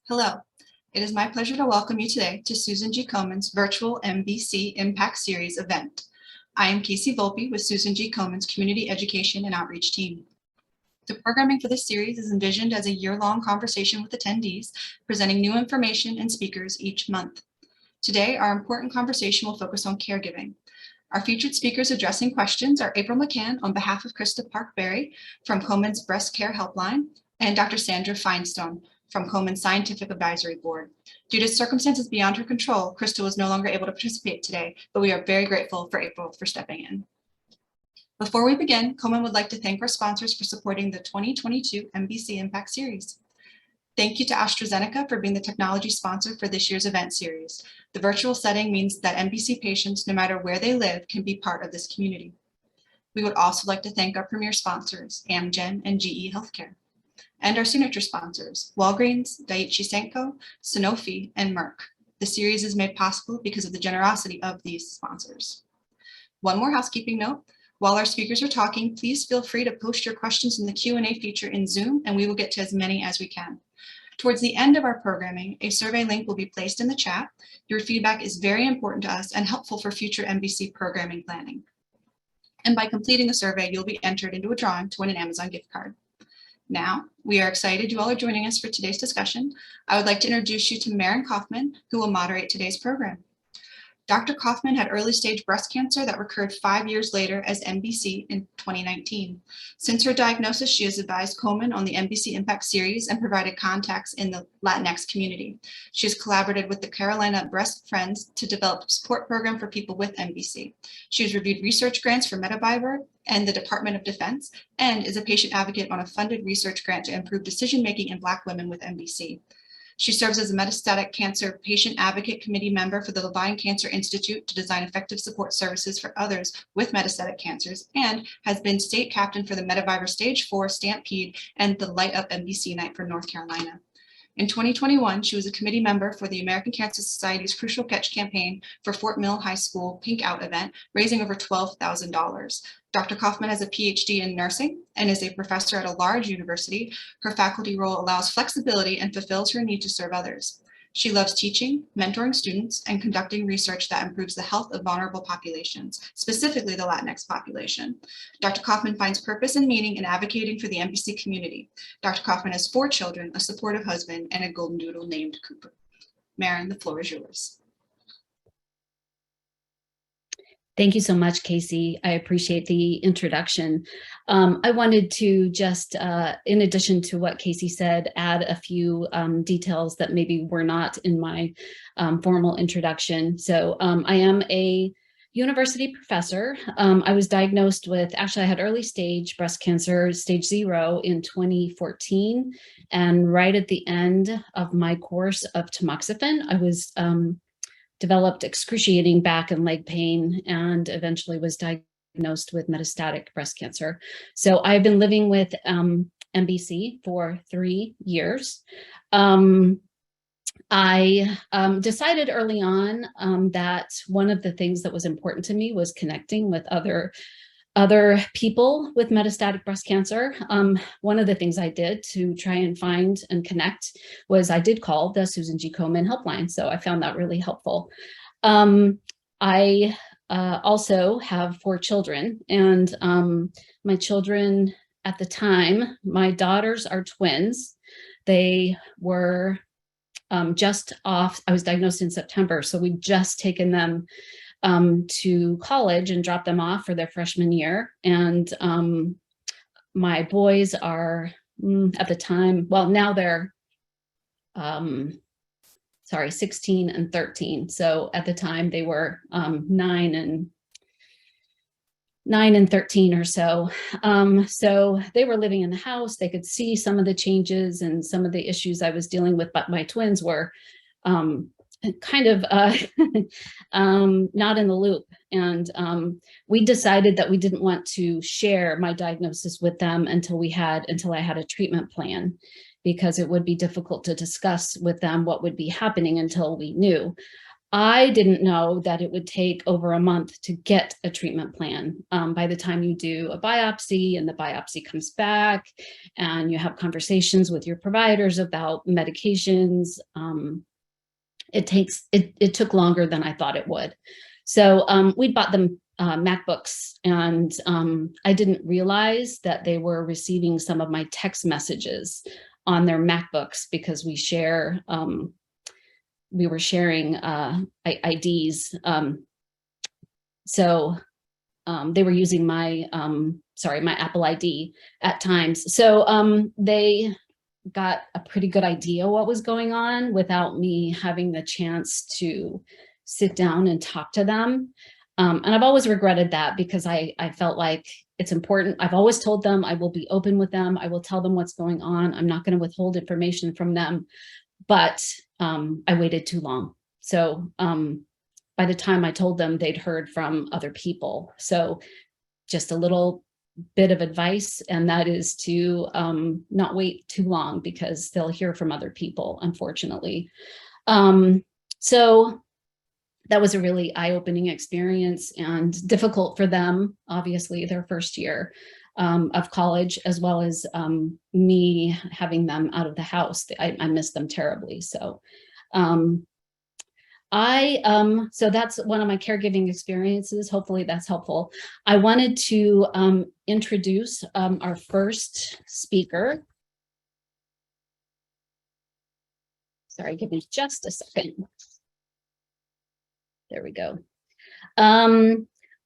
Hello, it is my pleasure to welcome you today to Susan G. Komen's virtual MBC Impact Series event. I am Casey Volpe with Susan G. Komen's Community Education and Outreach team. The programming for this series is envisioned as a year-long conversation with attendees, presenting new information and speakers each month. Today, our important conversation will focus on caregiving. Our featured speakers addressing questions are April McCann on behalf of Krista Park-Berry from Komen's Breast Care Helpline and Dr. Sandra Feinstone from Komen's Scientific Advisory Board. Due to circumstances beyond her control, Krista was no longer able to participate today, but we are very grateful for April for stepping in. Before we begin, Komen would like to thank our sponsors for supporting the 2022 MBC Impact Series. Thank you to AstraZeneca for being the technology sponsor for this year's event series. The virtual setting means that MBC patients, no matter where they live, can be part of this community. We would also like to thank our premier sponsors, Amgen and GE Healthcare, and our signature sponsors, Walgreens, Daiichi Sankyo, Sanofi, and Merck. The series is made possible because of the generosity of these sponsors. One more housekeeping note. While our speakers are talking, please feel free to post your questions in the Q&A feature in Zoom, and we will get to as many as we can. Towards the end of our programming, a survey link will be placed in the chat. Your feedback is very important to us and helpful for future MBC programming planning. And by completing the survey, you'll be entered into a drawing to win an Amazon gift card. Now, we are excited you all are joining us for today's discussion. I would like to introduce you to Maren Kaufman, who will moderate today's program. Dr. Kaufman had early stage breast cancer that recurred 5 years later as MBC in 2019. Since her diagnosis, she has advised Komen on the MBC Impact Series and provided contacts in the Latinx community. She has collaborated with the Carolina Breast Friends to develop a support program for people with MBC. She has reviewed research grants for MetaViber and the Department of Defense, and is a patient advocate on a funded research grant to improve decision-making in Black women with MBC. She serves as a metastatic cancer patient advocate committee member for the Levine Cancer Institute to design effective support services for others with metastatic cancers, and has been state captain for the MetaViber Stage 4 Stampede and the Light Up MBC Night for North Carolina. In 2021, she was a committee member for the American Cancer Society's Crucial Catch campaign for Fort Mill High School Pink Out event, raising over $12,000. Dr. Kaufman has a PhD in nursing and is a professor at a large university. Her faculty role allows flexibility and fulfills her need to serve others. She loves teaching, mentoring students, and conducting research that improves the health of vulnerable populations, specifically the Latinx population. Dr. Kaufman finds purpose and meaning in advocating for the MBC community. Dr. Kaufman has 4 children, a supportive husband, and a golden doodle named Cooper. Maren, the floor is yours. Thank you so much, Casey. I appreciate the introduction. I wanted to just, in addition to what Casey said, add a few details that maybe were not in my formal introduction. So I am a university professor. I was diagnosed with, actually I had early stage breast cancer, stage 0 in 2014. And right at the end of my course of tamoxifen, I was developed excruciating back and leg pain and eventually was diagnosed with metastatic breast cancer. So I've been living with MBC for 3 years. I decided early on that one of the things that was important to me was connecting with other people with metastatic breast cancer. One of the things I did to try and find and connect was I did call the Susan G. Komen helpline. So I found that really helpful. I also have 4 children, and my children at the time, my daughters are twins. They were just off, I was diagnosed in September. So we'd just taken them to college and dropped them off for their freshman year. And my boys are at the time, well, now they're, 16 and 13. So at the time they were 9 and 13 or so. So they were living in the house. They could see some of the changes and some of the issues I was dealing with, but my twins were kind of not in the loop. And we decided that we didn't want to share my diagnosis with them until I had a treatment plan, because it would be difficult to discuss with them what would be happening until we knew. I didn't know that it would take over a month to get a treatment plan. By the time you do a biopsy and the biopsy comes back and you have conversations with your providers about medications, it took longer than I thought it would. So we'd bought them MacBooks, and I didn't realize that they were receiving some of my text messages on their MacBooks because we were sharing IDs. So they were using my Apple ID at times. So they got a pretty good idea what was going on without me having the chance to sit down and talk to them. And I've always regretted that because I felt like it's important. I've always told them I will be open with them. I will tell them what's going on. I'm not going to withhold information from them, but I waited too long. So by the time I told them, they'd heard from other people. So just a little bit of advice, and that is to not wait too long because they'll hear from other people, unfortunately. So that was a really eye-opening experience and difficult for them, obviously, their first year of college, as well as me having them out of the house. I miss them terribly. So so that's one of my caregiving experiences. Hopefully that's helpful. I wanted to introduce our first speaker. Sorry, give me just a second. There we go.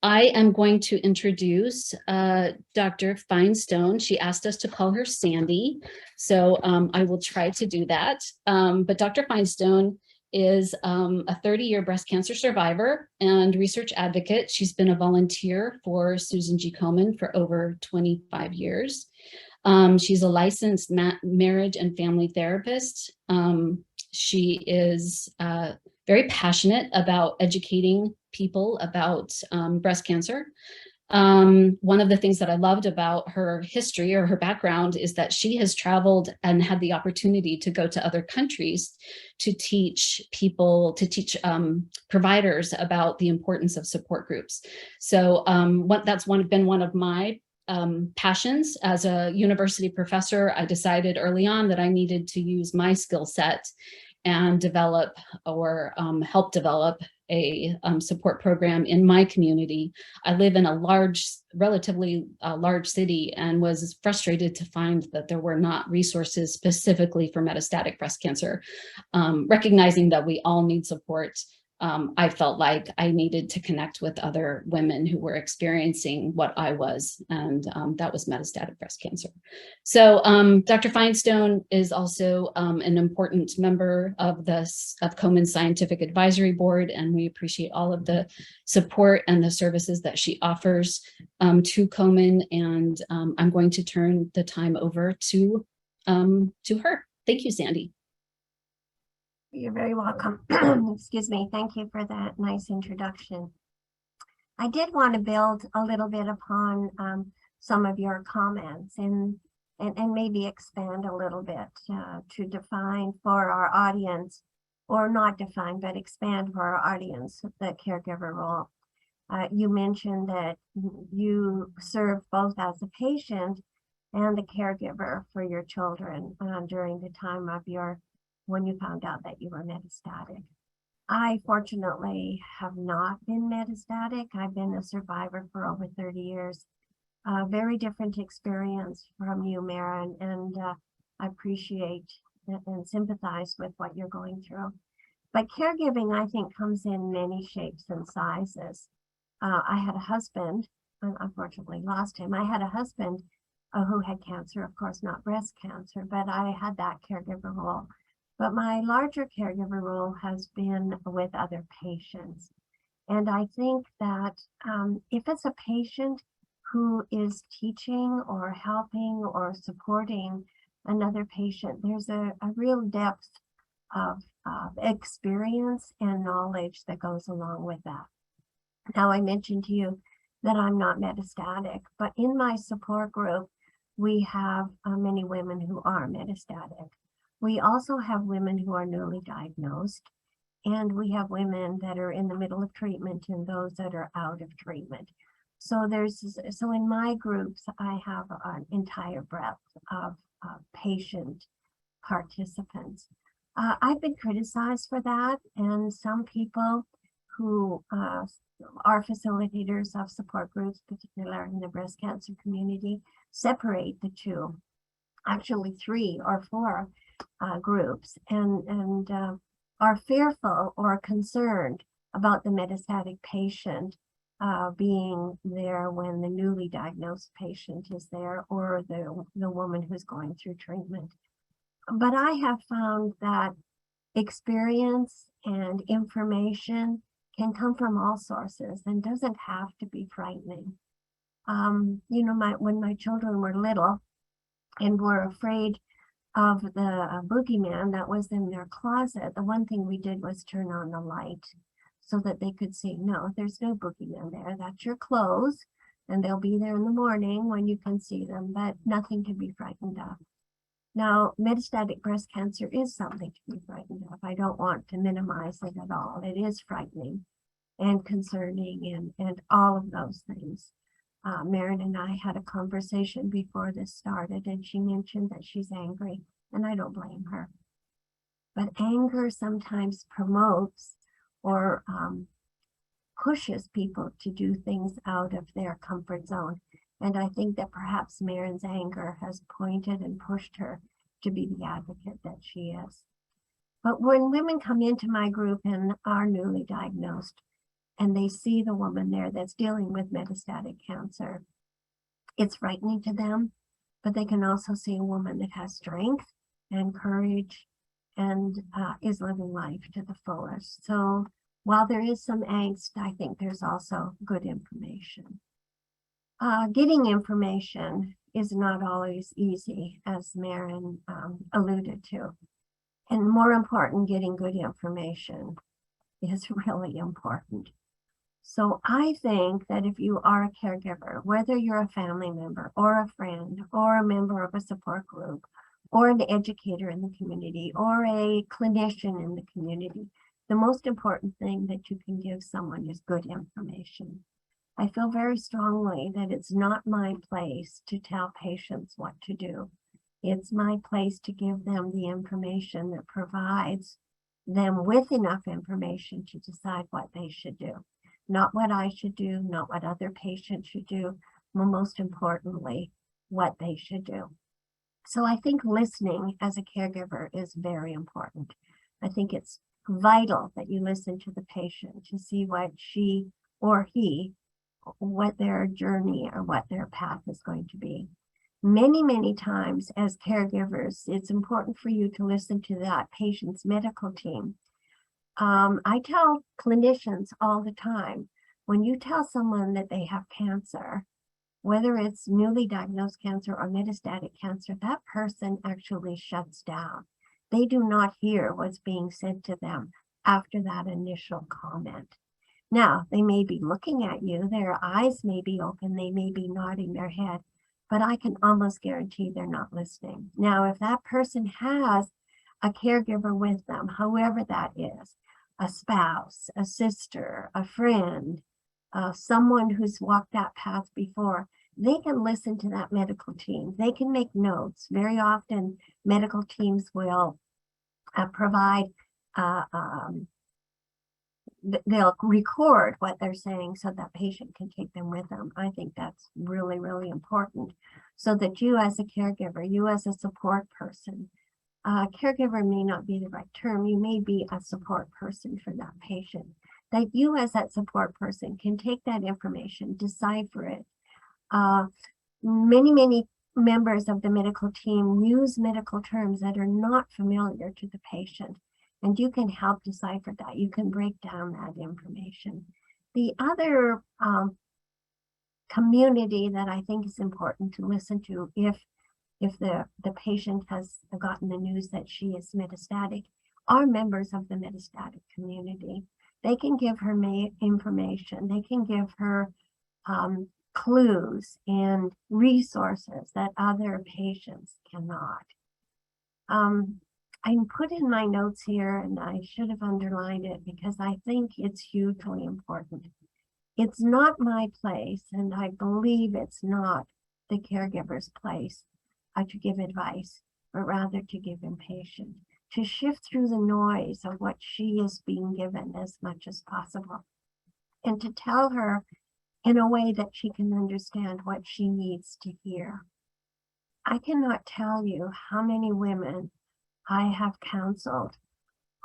I am going to introduce Dr. Finestone. She asked us to call her Sandy, so I will try to do that. But Dr. Finestone is a 30-year breast cancer survivor and research advocate. She's been a volunteer for Susan G. Komen for over 25 years. She's a licensed marriage and family therapist. She is very passionate about educating people about breast cancer. One of the things that I loved about her history or her background is that she has traveled and had the opportunity to go to other countries to teach people, providers about the importance of support groups. So that's been one of my passions. As a university professor, I decided early on that I needed to use my skill set and develop or help develop a support program in my community. I live in a relatively large city, and was frustrated to find that there were not resources specifically for metastatic breast cancer. Recognizing that we all need support, I felt like I needed to connect with other women who were experiencing what I was, and that was metastatic breast cancer. So Dr. Finestone is also an important member of Komen's Scientific Advisory Board, and we appreciate all of the support and the services that she offers to Komen, and I'm going to turn the time over to her. Thank you, Sandy. You're very welcome. Excuse me. Thank you for that nice introduction. I did want to build a little bit upon some of your comments and maybe expand a little bit to define for our audience, or not define, but expand for our audience, the caregiver role. You mentioned that you serve both as a patient and a caregiver for your children during the time of when you found out that you were metastatic. I fortunately have not been metastatic. I've been a survivor for over 30 years. Very different experience from you, Maren, and I appreciate and sympathize with what you're going through. But caregiving, I think, comes in many shapes and sizes. I had a husband, and unfortunately lost him. I had a husband who had cancer, of course, not breast cancer, but I had that caregiver role. But my larger caregiver role has been with other patients. And I think that if it's a patient who is teaching or helping or supporting another patient, there's a real depth of experience and knowledge that goes along with that. Now, I mentioned to you that I'm not metastatic, but in my support group, we have many women who are metastatic. We also have women who are newly diagnosed, and we have women that are in the middle of treatment and those that are out of treatment. So so in my groups, I have an entire breadth of patient participants. I've been criticized for that, and some people who are facilitators of support groups, particularly in the breast cancer community, separate the two, actually 3 or 4 groups, and are fearful or concerned about the metastatic patient being there when the newly diagnosed patient is there, or the woman who's going through treatment. But I have found that experience and information can come from all sources and doesn't have to be frightening. You know, when my children were little and were afraid of the boogeyman that was in their closet, the one thing we did was turn on the light so that they could see, no, there's no boogeyman there. That's your clothes, and they'll be there in the morning when you can see them, but nothing to be frightened of. Now, metastatic breast cancer is something to be frightened of. I don't want to minimize it at all. It is frightening and concerning and all of those things. Maren and I had a conversation before this started, and she mentioned that she's angry, and I don't blame her. But anger sometimes promotes or pushes people to do things out of their comfort zone. And I think that perhaps Maren's anger has pointed and pushed her to be the advocate that she is. But when women come into my group and are newly diagnosed, and they see the woman there that's dealing with metastatic cancer, it's frightening to them, but they can also see a woman that has strength and courage and is living life to the fullest. So while there is some angst, I think there's also good information. Getting information is not always easy, as Maren alluded to. And more important, getting good information is really important. So I think that if you are a caregiver, whether you're a family member or a friend or a member of a support group or an educator in the community or a clinician in the community, the most important thing that you can give someone is good information. I feel very strongly that it's not my place to tell patients what to do. It's my place to give them the information that provides them with enough information to decide what they should do. Not what I should do, not what other patients should do, but most importantly, what they should do. So I think listening as a caregiver is very important. I think it's vital that you listen to the patient to see what she or he, what their journey or what their path is going to be. Many, many times as caregivers, it's important for you to listen to that patient's medical team. I tell clinicians all the time, when you tell someone that they have cancer, whether it's newly diagnosed cancer or metastatic cancer, that person actually shuts down. They do not hear what's being said to them after that initial comment. Now, they may be looking at you, their eyes may be open, they may be nodding their head, but I can almost guarantee they're not listening. Now, if that person has a caregiver with them, however that is, a spouse, a sister, a friend, someone who's walked that path before, they can listen to that medical team. They can make notes. Very often, medical teams will provide, they'll record what they're saying so that patient can take them with them. I think that's really, really important, so that you as a caregiver, you as a support person, caregiver may not be the right term, you may be a support person for that patient, that you as that support person can take that information, decipher it. Many members of the medical team use medical terms that are not familiar to the patient, and you can help decipher that. You can break down that information. The other community that I think is important to listen to if the patient has gotten the news that she is metastatic, are members of the metastatic community. They can give her information. They can give her clues and resources that other patients cannot. I put in my notes here, and I should have underlined it because I think it's hugely important. It's not my place, and I believe it's not the caregiver's place to give advice, but rather to give impatient, to shift through the noise of what she is being given as much as possible, and to tell her in a way that she can understand what she needs to hear. I cannot tell you how many women I have counseled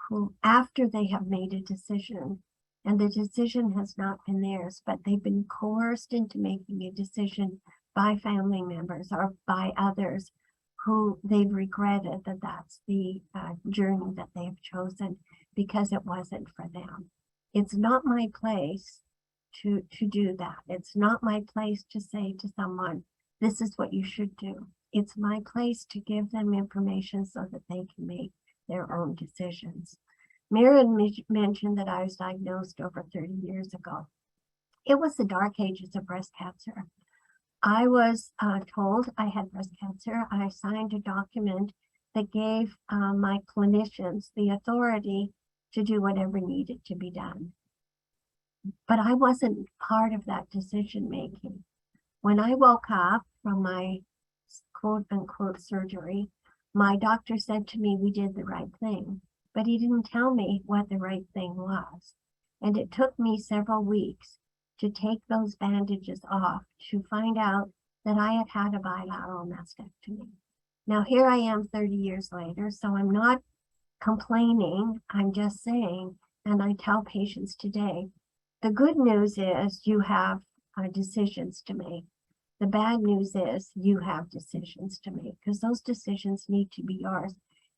who, after they have made a decision, and the decision has not been theirs, but they've been coerced into making a decision by family members or by others who they've regretted that that's the journey that they have chosen because it wasn't for them. It's not my place to do that. It's not my place to say to someone, this is what you should do. It's my place to give them information so that they can make their own decisions. Maren mentioned that I was diagnosed over 30 years ago. It was the dark ages of breast cancer. I was told I had breast cancer. I signed a document that gave my clinicians the authority to do whatever needed to be done. But I wasn't part of that decision making. When I woke up from my quote unquote surgery, my doctor said to me, we did the right thing, but he didn't tell me what the right thing was. And it took me several weeks to take those bandages off to find out that I had had a bilateral mastectomy. Now here I am 30 years later, so I'm not complaining, I'm just saying, and I tell patients today, the good news is you have decisions to make. The bad news is you have decisions to make because those decisions need to be yours.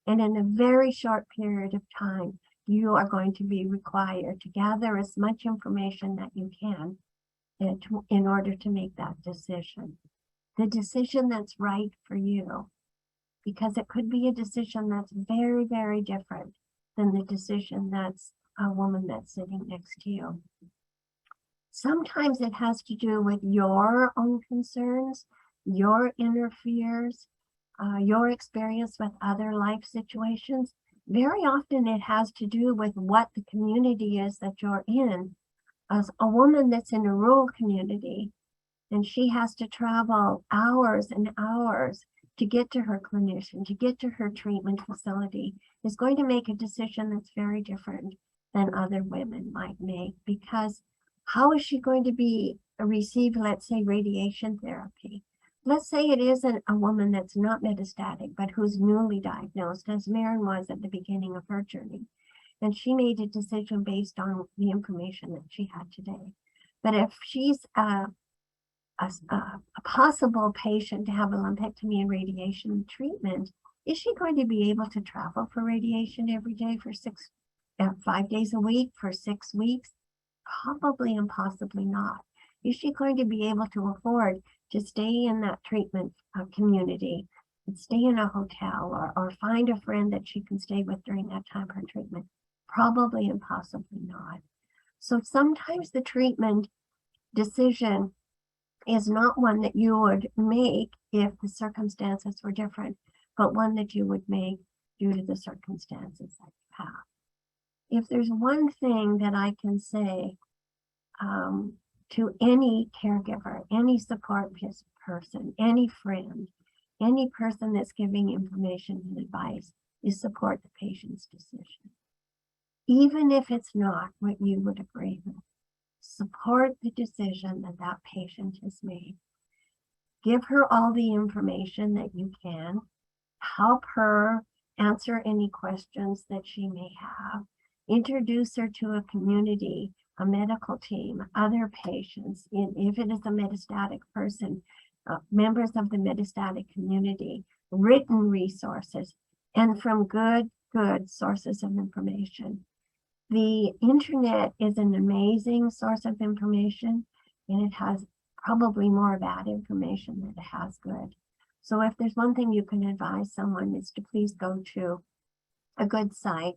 And in a very short period of time, you are going to be required to gather as much information that you can in order to make that decision. The decision that's right for you, because it could be a decision that's very, very different than the decision that's a woman that's sitting next to you. Sometimes it has to do with your own concerns, your inner fears, your experience with other life situations. Very often it has to do with what the community is that you're in. As a woman that's in a rural community and she has to travel hours and hours to get to her clinician, to get to her treatment facility, is going to make a decision that's very different than other women might make, because how is she going to receive, let's say, radiation therapy? Let's say it isn't a woman that's not metastatic, but who's newly diagnosed, as Maren was at the beginning of her journey. And she made a decision based on the information that she had today. But if she's a possible patient to have a lumpectomy and radiation treatment, is she going to be able to travel for radiation every day for 5 days a week for 6 weeks? Probably and possibly not. Is she going to be able to afford to stay in that treatment community and stay in a hotel or find a friend that she can stay with during that time of her treatment? Probably and possibly not. So sometimes the treatment decision is not one that you would make if the circumstances were different, but one that you would make due to the circumstances that you have. If there's one thing that I can say to any caregiver, any support person, any friend, any person that's giving information and advice, is support the patient's decision. Even if it's not what you would agree with, support the decision that that patient has made. Give her all the information that you can. Help her answer any questions that she may have. Introduce her to a community, a medical team, other patients. If it is a metastatic person, members of the metastatic community, written resources, and from good sources of information. The internet is an amazing source of information, and it has probably more bad information than it has good. So if there's one thing you can advise someone, is to please go to a good site.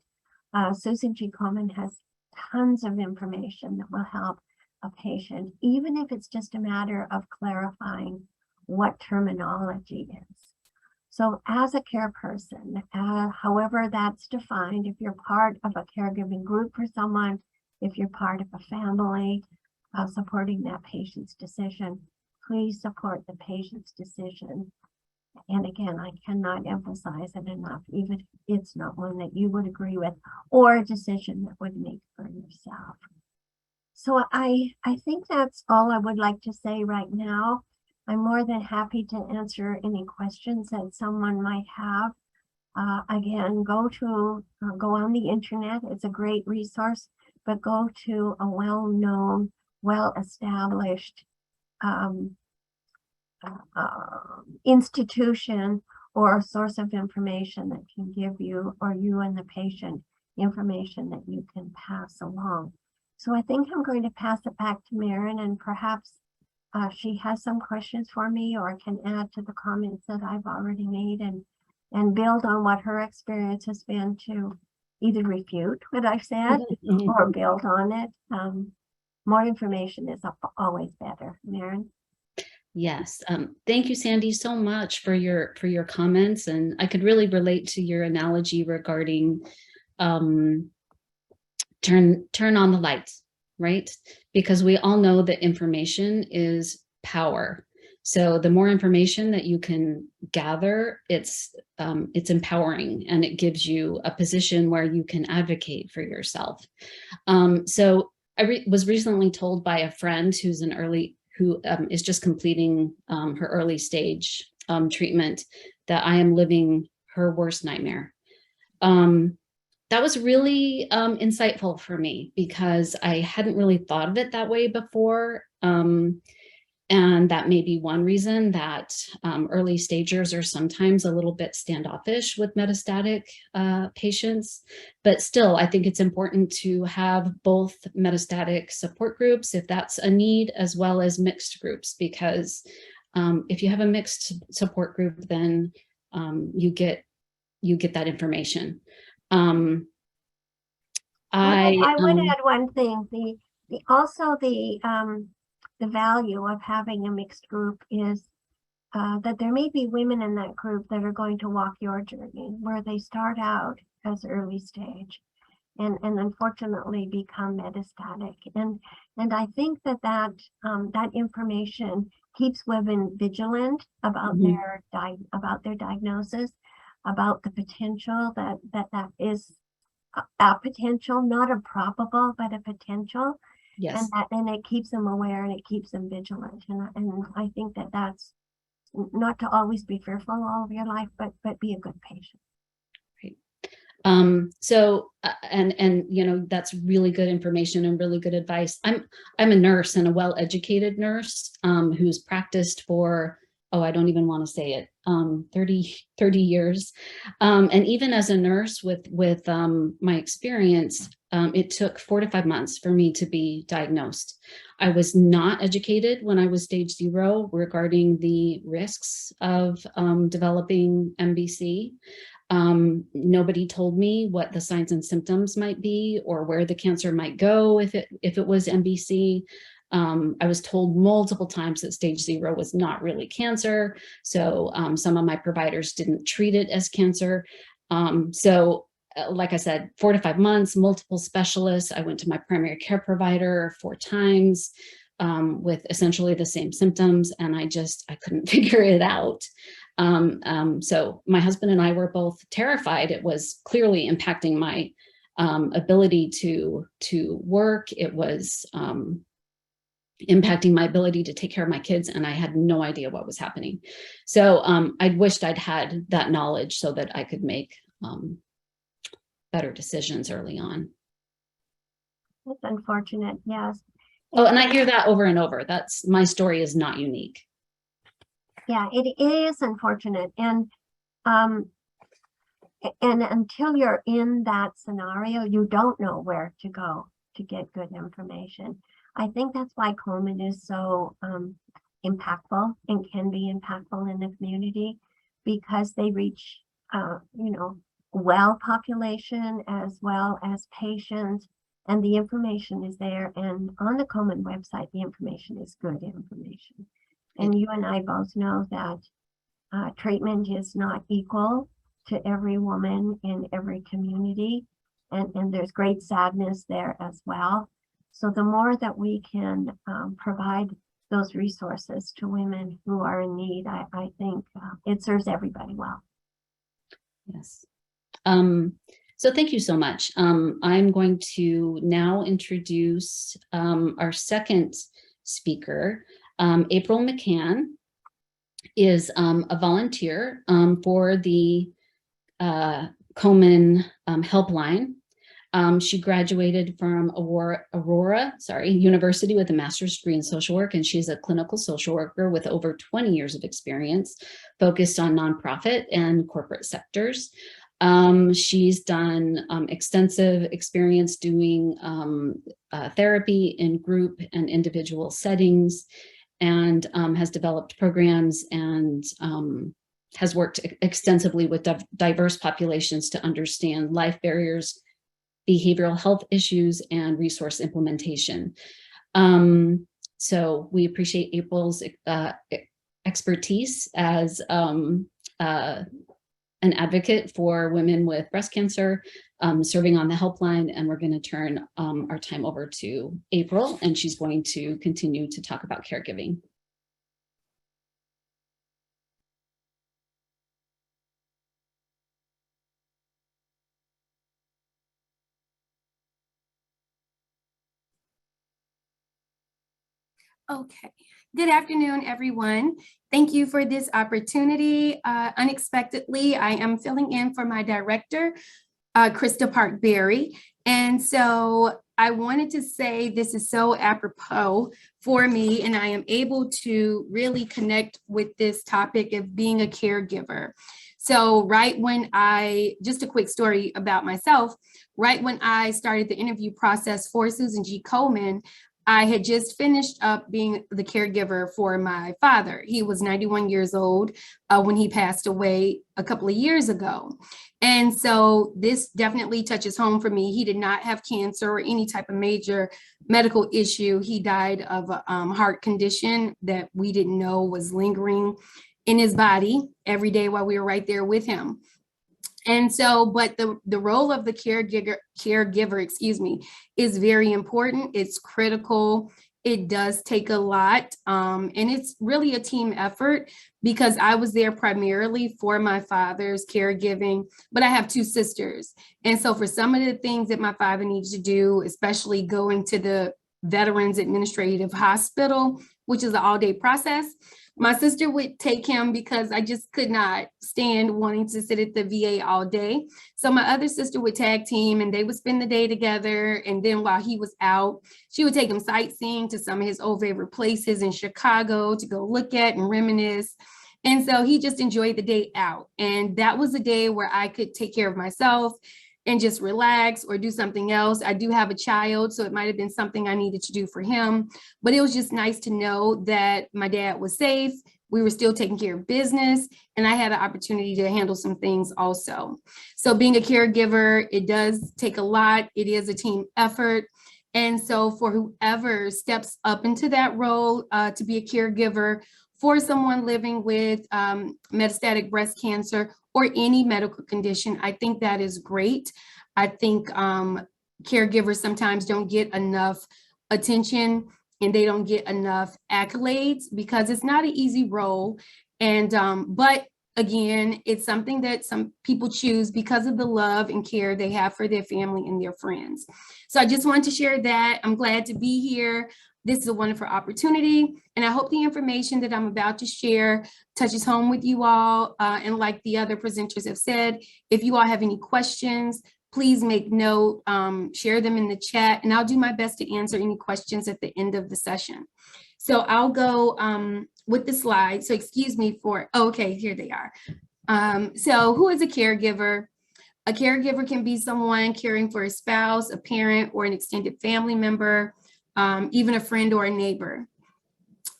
Susan G. Komen has tons of information that will help a patient, even if it's just a matter of clarifying what terminology is. So as a care person, however that's defined, if you're part of a caregiving group for someone, if you're part of a family supporting that patient's decision, please support the patient's decision. And again, I cannot emphasize it enough, even if it's not one that you would agree with or a decision that would make for yourself. So I think that's all I would like to say right now. I'm more than happy to answer any questions that someone might have. Again, go on the internet. It's a great resource, but go to a well-known, well-established institution or a source of information that can give you, or you and the patient, information that you can pass along. So I think I'm going to pass it back to Maren, and perhaps she has some questions for me or can add to the comments that I've already made and build on what her experience has been to either refute what I've said or build on it. More information is always better. Maren? Yes, thank you, Sandy, so much for your comments, and I could really relate to your analogy regarding turn on the lights, right? Because we all know that information is power. So the more information that you can gather, it's empowering, and it gives you a position where you can advocate for yourself. So I was recently told by a friend who is just completing her early stage treatment that I am living her worst nightmare. That was really insightful for me because I hadn't really thought of it that way before. And that may be one reason that early stagers are sometimes a little bit standoffish with metastatic patients. But still, I think it's important to have both metastatic support groups, if that's a need, as well as mixed groups, because if you have a mixed support group, then you get that information. I would add one thing. The value of having a mixed group is that there may be women in that group that are going to walk your journey, where they start out as early stage and unfortunately become metastatic. And I think that information keeps women vigilant about their diagnosis, about the potential that is a potential, not a probable, but a potential. Yes. And it keeps them aware and it keeps them vigilant. And I think that's not to always be fearful all of your life, but be a good patient. Right. So, and you know, that's really good information and really good advice. I'm a nurse, and a well-educated nurse who's practiced for, I don't even want to say it, 30 years. And even as a nurse with my experience, it took 4 to 5 months for me to be diagnosed. I was not educated when I was stage 0 regarding the risks of developing MBC. Nobody told me what the signs and symptoms might be or where the cancer might go if it was MBC. I was told multiple times that stage 0 was not really cancer. So some of my providers didn't treat it as cancer. Like I said, 4 to 5 months, multiple specialists. I went to my primary care provider 4 times with essentially the same symptoms, and I couldn't figure it out. So my husband and I were both terrified. It was clearly impacting my ability to work. It was impacting my ability to take care of my kids, and I had no idea what was happening. So I wished I'd had that knowledge so that I could make better decisions early on. That's unfortunate, yes. Oh, and I hear that over and over. My story is not unique. Yeah, it is unfortunate. And until you're in that scenario, you don't know where to go to get good information. I think that's why Komen is so impactful and can be impactful in the community, because they reach, well population as well as patients, and the information is there. And on the Komen website, the information is good information. And you and I both know that treatment is not equal to every woman in every community. And there's great sadness there as well. So the more that we can provide those resources to women who are in need, I think it serves everybody well. Yes. So thank you so much. I'm going to now introduce our second speaker. April McCann is a volunteer for the Komen Helpline. She graduated from Aurora University with a master's degree in social work, and she's a clinical social worker with over 20 years of experience focused on nonprofit and corporate sectors. She's done extensive experience doing therapy in group and individual settings, and has developed programs and has worked extensively with diverse populations to understand life barriers, behavioral health issues, and resource implementation. So we appreciate April's expertise as an advocate for women with breast cancer, serving on the helpline, and we're going to turn our time over to April, and she's going to continue to talk about caregiving. Okay, good afternoon, everyone. Thank you for this opportunity. Unexpectedly, I am filling in for my director, Krista Park-Berry. And so I wanted to say this is so apropos for me, and I am able to really connect with this topic of being a caregiver. So just a quick story about myself, right when I started the interview process for Susan G. Komen, I had just finished up being the caregiver for my father. He was 91 years old when he passed away a couple of years ago. And so this definitely touches home for me. He did not have cancer or any type of major medical issue. He died of a heart condition that we didn't know was lingering in his body every day while we were right there with him. And so, but the role of the caregiver, is very important. It's critical. It does take a lot. And it's really a team effort because I was there primarily for my father's caregiving, but I have two sisters. And so for some of the things that my father needs to do, especially going to the Veterans Administrative Hospital, which is an all-day process, my sister would take him because I just could not stand wanting to sit at the VA all day. So my other sister would tag team and they would spend the day together. And then while he was out, she would take him sightseeing to some of his old favorite places in Chicago to go look at and reminisce. And so he just enjoyed the day out. And that was a day where I could take care of myself and just relax or do something else. I do have a child, so it might have been something I needed to do for him, but it was just nice to know that my dad was safe. We were still taking care of business, and I had an opportunity to handle some things also. So being a caregiver, it does take a lot. It is a team effort. And so for whoever steps up into that role to be a caregiver for someone living with metastatic breast cancer or any medical condition, I think that is great. I think caregivers sometimes don't get enough attention and they don't get enough accolades because it's not an easy role. And but again, it's something that some people choose because of the love and care they have for their family and their friends. So I just wanted to share that. I'm glad to be here. This is a wonderful opportunity, and I hope the information that I'm about to share touches home with you all. And like the other presenters have said, if you all have any questions, please make note, share them in the chat, and I'll do my best to answer any questions at the end of the session. So I'll go with the slides. So excuse me for, okay, here they are. So who is a caregiver? A caregiver can be someone caring for a spouse, a parent, or an extended family member, even a friend or a neighbor.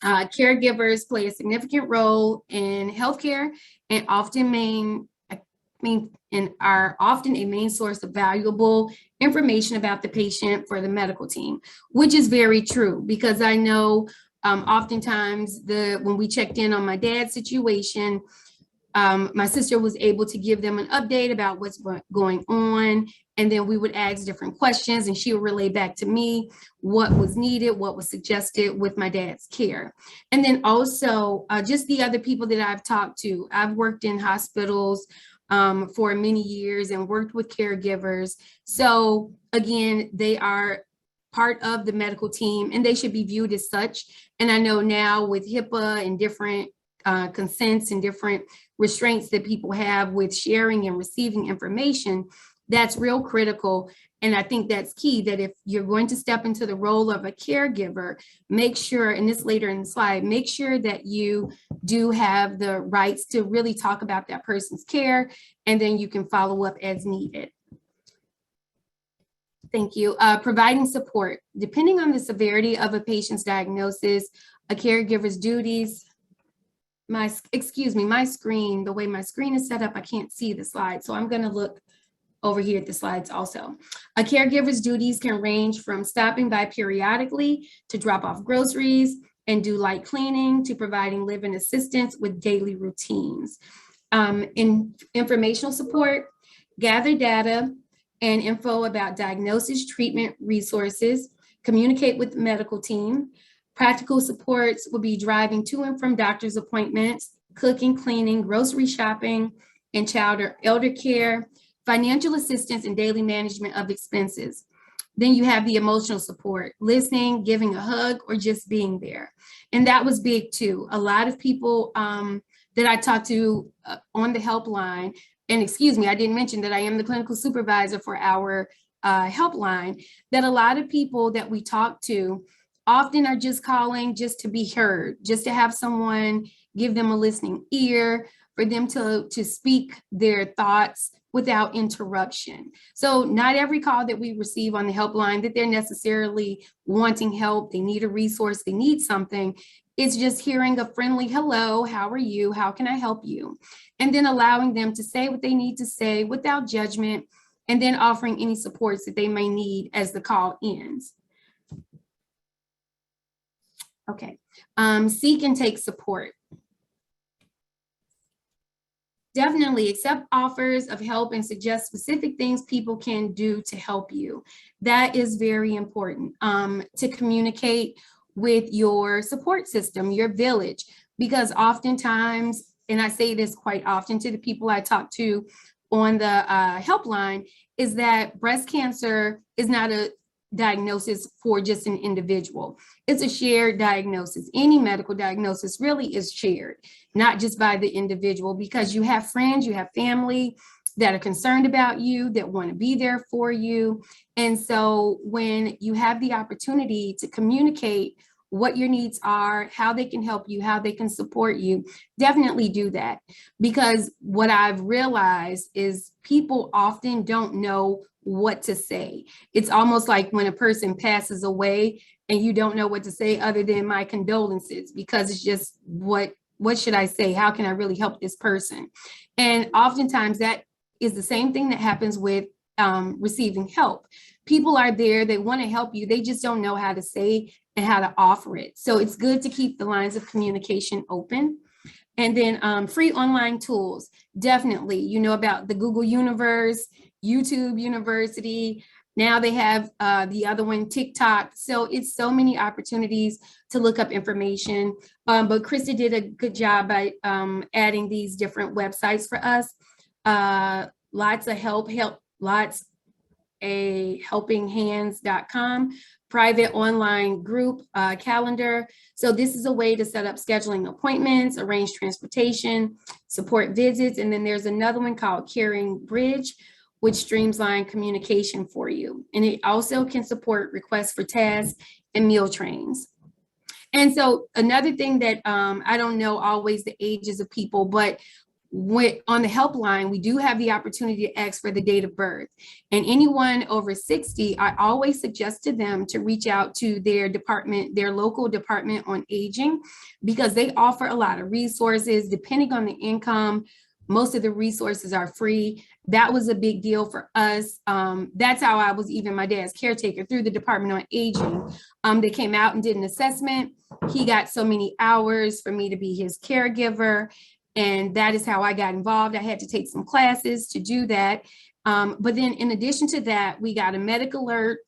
Caregivers play a significant role in healthcare and are often a main source of valuable information about the patient for the medical team, which is very true because I know oftentimes when we checked in on my dad's situation, My sister was able to give them an update about what's going on. And then we would ask different questions and she would relay back to me what was needed, what was suggested with my dad's care. And then also just the other people that I've talked to. I've worked in hospitals for many years and worked with caregivers. So again, they are part of the medical team and they should be viewed as such. And I know now with HIPAA and different consents and different restraints that people have with sharing and receiving information, that's real critical. And I think that's key, that if you're going to step into the role of a caregiver, make sure, and this later in the slide, make sure that you do have the rights to really talk about that person's care, and then you can follow up as needed. Thank you. Providing support. Depending on the severity of a patient's diagnosis, a caregiver's duties, my screen, the way my screen is set up, I can't see the slide. So I'm going to look over here at the slides also. A caregiver's duties can range from stopping by periodically to drop off groceries and do light cleaning to providing live-in assistance with daily routines. In informational support, gather data and info about diagnosis, treatment, resources, communicate with the medical team. Practical supports will be driving to and from doctor's appointments, cooking, cleaning, grocery shopping, and child or elder care, financial assistance and daily management of expenses. Then you have the emotional support, listening, giving a hug, or just being there. And that was big too. A lot of people that I talked to on the helpline, and excuse me, I didn't mention that I am the clinical supervisor for our helpline, that a lot of people that we talk to often are just calling just to be heard, just to have someone give them a listening ear, for them to speak their thoughts without interruption. So not every call that we receive on the helpline that they're necessarily wanting help, they need a resource, they need something. It's just hearing a friendly hello, how are you, how can I help you? And then allowing them to say what they need to say without judgment, and then offering any supports that they may need as the call ends. Okay, seek and take support. Definitely accept offers of help and suggest specific things people can do to help you. That is very important, to communicate with your support system, your village, because oftentimes, and I say this quite often to the people I talk to on the helpline, is that breast cancer is not a diagnosis for just an individual. It's a shared diagnosis. Any medical diagnosis really is shared, not just by the individual, because you have friends, you have family that are concerned about you, that want to be there for you. And so when you have the opportunity to communicate what your needs are, how they can help you, how they can support you, definitely do that. Because what I've realized is people often don't know what to say. It's almost like when a person passes away and you don't know what to say other than my condolences, because it's just, what should I say? How can I really help this person? And oftentimes that is the same thing that happens with receiving help. People are there, they want to help you, they just don't know how to say and how to offer it. So it's good to keep the lines of communication open. And then free online tools, definitely, you know about the Google Universe, YouTube University. Now they have the other one, TikTok. So it's so many opportunities to look up information. But Krista did a good job by adding these different websites for us. Lots of helpinghands.com, private online group calendar. So this is a way to set up scheduling appointments, arrange transportation, support visits. And then there's another one called Caring Bridge, which streamlines communication for you. And it also can support requests for tasks and meal trains. And so another thing that I don't know always the ages of people, but on the helpline, we do have the opportunity to ask for the date of birth. And anyone over 60, I always suggest to them to reach out to their department, their local department on aging, because they offer a lot of resources depending on the income. Most of the resources are free. That was a big deal for us. That's how I was even my dad's caretaker, through the Department on Aging. They came out and did an assessment. He got so many hours for me to be his caregiver. And that is how I got involved. I had to take some classes to do that. But then in addition to that, we got a medical alert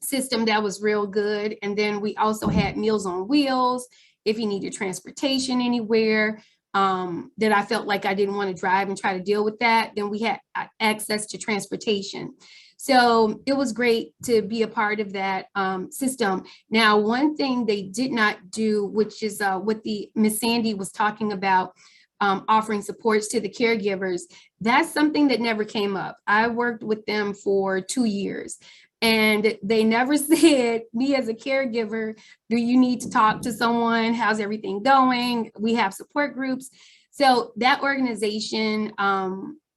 system that was real good. And then we also had Meals on Wheels. If you needed transportation anywhere, that I felt like I didn't want to drive and try to deal with that, then we had access to transportation. So it was great to be a part of that system. Now, one thing they did not do, which is what the Miss Sandy was talking about, offering supports to the caregivers, that's something that never came up. I worked with them for 2 years. And they never said, me as a caregiver, do you need to talk to someone? How's everything going? We have support groups. So that organization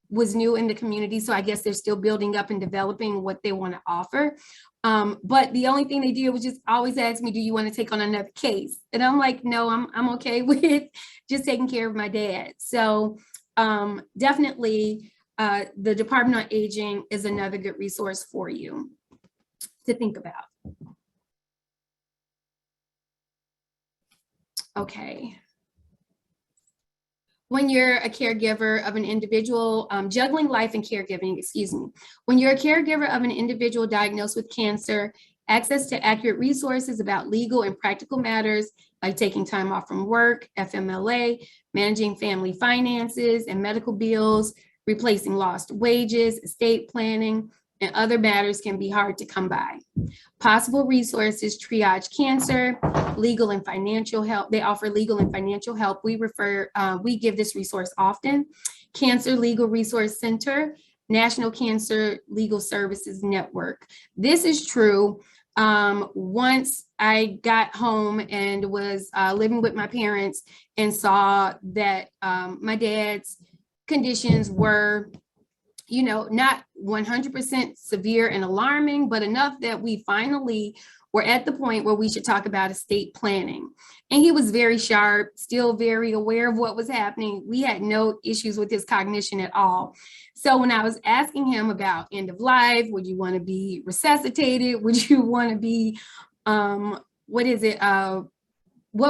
was new in the community. So I guess they're still building up and developing what they want to offer. But the only thing they did was just always ask me, do you want to take on another case? And I'm like, no, I'm okay with just taking care of my dad. So definitely the Department on Aging is another good resource for you to think about. Okay. When you're a caregiver of an individual, juggling life and caregiving, excuse me. When you're a caregiver of an individual diagnosed with cancer, access to accurate resources about legal and practical matters like taking time off from work, FMLA, managing family finances and medical bills, replacing lost wages, estate planning, and other matters can be hard to come by. Possible resources: Triage Cancer, legal and financial help. They offer legal and financial help. We give this resource often. Cancer Legal Resource Center, National Cancer Legal Services Network. This is true. Once I got home and was living with my parents and saw that my dad's conditions were, not 100% severe and alarming, but enough that we finally were at the point where we should talk about estate planning. And he was very sharp, still very aware of what was happening. We had no issues with his cognition at all. So when I was asking him about end of life, would you want to be resuscitated? Would you want to be, what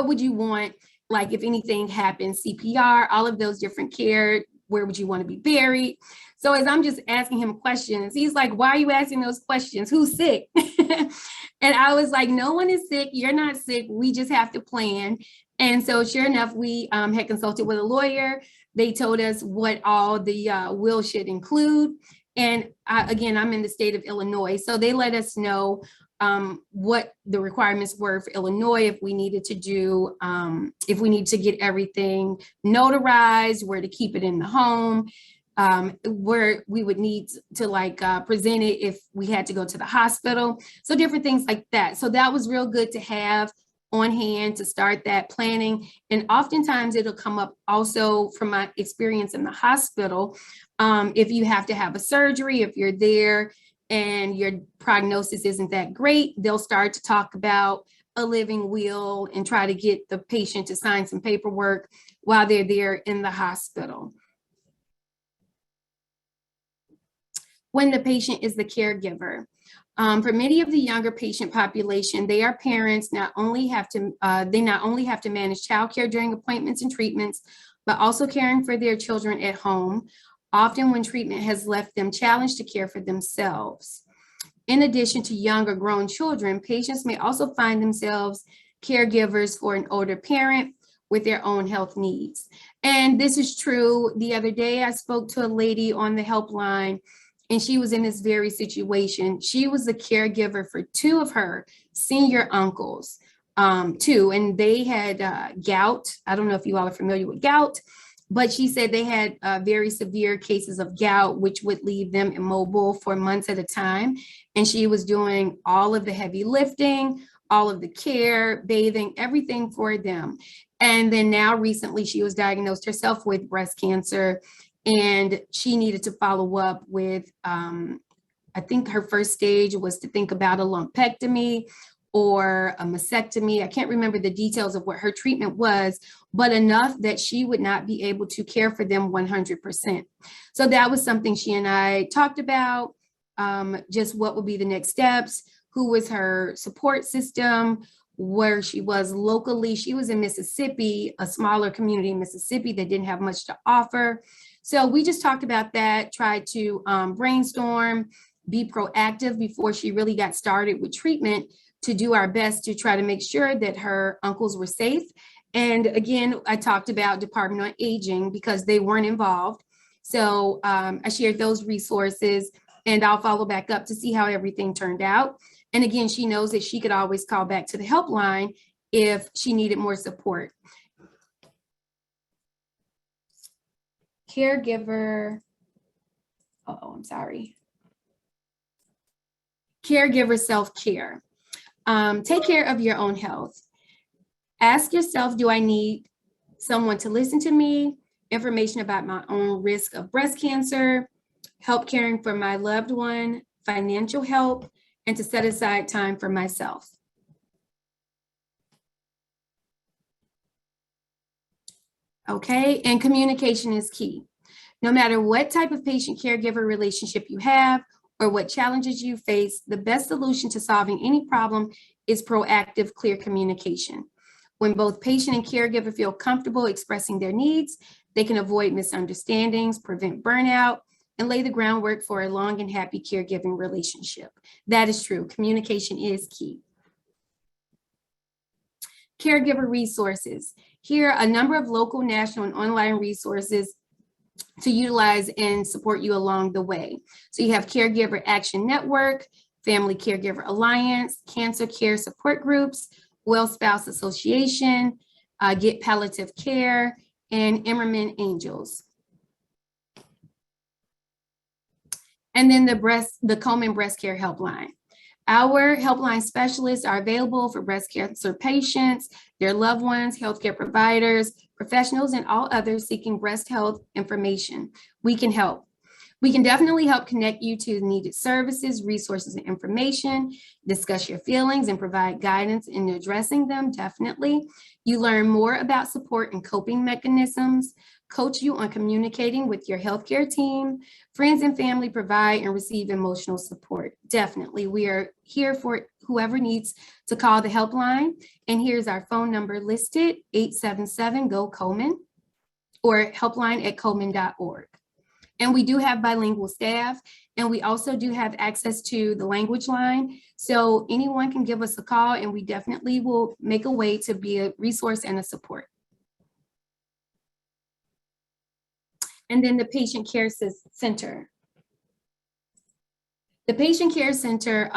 would you want? Like if anything happened, CPR, all of those different care, where would you want to be buried? So as I'm just asking him questions, he's like, why are you asking those questions? Who's sick? And I was like, no one is sick. You're not sick. We just have to plan. And so sure enough, we had consulted with a lawyer. They told us what all the will should include. And again, I'm in the state of Illinois. So they let us know what the requirements were for Illinois, if we needed to do, if we need to get everything notarized, where to keep it in the home, where we would need to present it if we had to go to the hospital. So different things like that. So that was real good to have on hand to start that planning. And oftentimes it'll come up also from my experience in the hospital. If you have to have a surgery, if you're there and your prognosis isn't that great, they'll start to talk about a living will and try to get the patient to sign some paperwork while they're there in the hospital. When the patient is the caregiver. For many of the younger patient population, they are parents not only have to manage childcare during appointments and treatments, but also caring for their children at home, often when treatment has left them challenged to care for themselves. In addition to young or grown children, patients may also find themselves caregivers for an older parent with their own health needs. And this is true. The other day, I spoke to a lady on the helpline, and she was in this very situation. She was the caregiver for two of her senior uncles, and they had gout. I don't know if you all are familiar with gout, but she said they had very severe cases of gout, which would leave them immobile for months at a time. And she was doing all of the heavy lifting, all of the care, bathing, everything for them. And then now recently she was diagnosed herself with breast cancer, and she needed to follow up with, I think her first stage was to think about a lumpectomy or a mastectomy. I can't remember the details of what her treatment was, but enough that she would not be able to care for them 100%. So that was something she and I talked about, just what would be the next steps, who was her support system, where she was locally. She was in Mississippi, a smaller community in Mississippi that didn't have much to offer. So we just talked about that, tried to brainstorm, be proactive before she really got started with treatment, to do our best to try to make sure that her uncles were safe. And again, I talked about Department on Aging because they weren't involved. So I shared those resources, and I'll follow back up to see how everything turned out. And again, she knows that she could always call back to the helpline if she needed more support. Caregiver, I'm sorry. Caregiver self-care. Take care of your own health. Ask yourself, do I need someone to listen to me? Information about my own risk of breast cancer, help caring for my loved one, financial help, and to set aside time for myself. Okay, and communication is key. No matter what type of patient-caregiver relationship you have or what challenges you face, the best solution to solving any problem is proactive, clear communication. When both patient and caregiver feel comfortable expressing their needs, they can avoid misunderstandings, prevent burnout, and lay the groundwork for a long and happy caregiving relationship. That is true. Communication is key. Caregiver resources. Here are a number of local, national, and online resources to utilize and support you along the way. So you have Caregiver Action Network, Family Caregiver Alliance, Cancer Care Support Groups, Well Spouse Association, Get Palliative Care, and Emmerman Angels. And then the Komen Breast Care Helpline. Our helpline specialists are available for breast cancer patients, their loved ones, healthcare providers, professionals, and all others seeking breast health information. We can help. We can definitely help connect you to needed services, resources, and information, discuss your feelings, and provide guidance in addressing them, definitely. You learn more about support and coping mechanisms, coach you on communicating with your healthcare team. Friends and family provide and receive emotional support. Definitely, we are here for whoever needs to call the helpline. And here's our phone number listed, 877-GO-KOMEN, or helpline@komen.org. And we do have bilingual staff, and we also do have access to the language line. So anyone can give us a call, and we definitely will make a way to be a resource and a support. And then the Patient Care Center. The Patient Care Center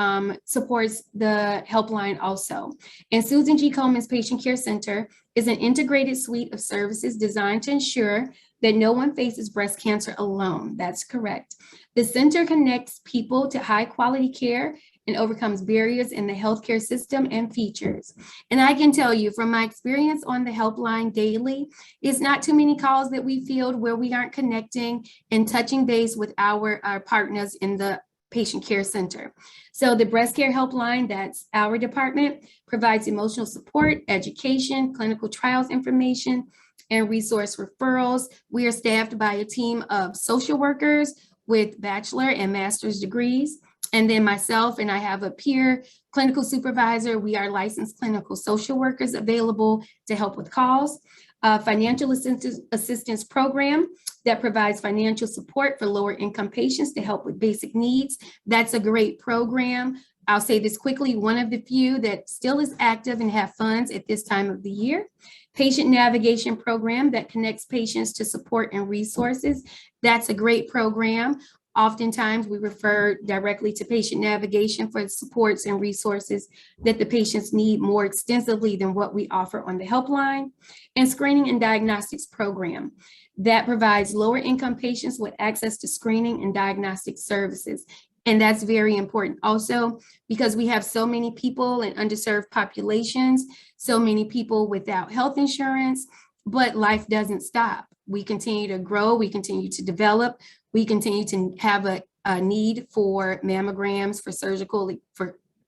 supports the helpline also. And Susan G. Komen's Patient Care Center is an integrated suite of services designed to ensure that no one faces breast cancer alone. That's correct. The center connects people to high quality care and overcomes barriers in the healthcare system and features. And I can tell you from my experience on the helpline daily, it's not too many calls that we field where we aren't connecting and touching base with our partners in the Patient Care Center. So the Breast Care Helpline, that's our department, provides emotional support, education, clinical trials information, and resource referrals. We are staffed by a team of social workers with bachelor and master's degrees. And then myself, and I have a peer clinical supervisor. We are licensed clinical social workers available to help with calls. Financial assistance program that provides financial support for lower income patients to help with basic needs. That's a great program. I'll say this quickly, one of the few that still is active and have funds at this time of the year. Patient navigation program that connects patients to support and resources. That's a great program. Oftentimes we refer directly to patient navigation for the supports and resources that the patients need more extensively than what we offer on the helpline. And screening and diagnostics program that provides lower income patients with access to screening and diagnostic services. And that's very important also because we have so many people in underserved populations, so many people without health insurance, but life doesn't stop. We continue to grow, we continue to develop, we continue to have a need for mammograms, for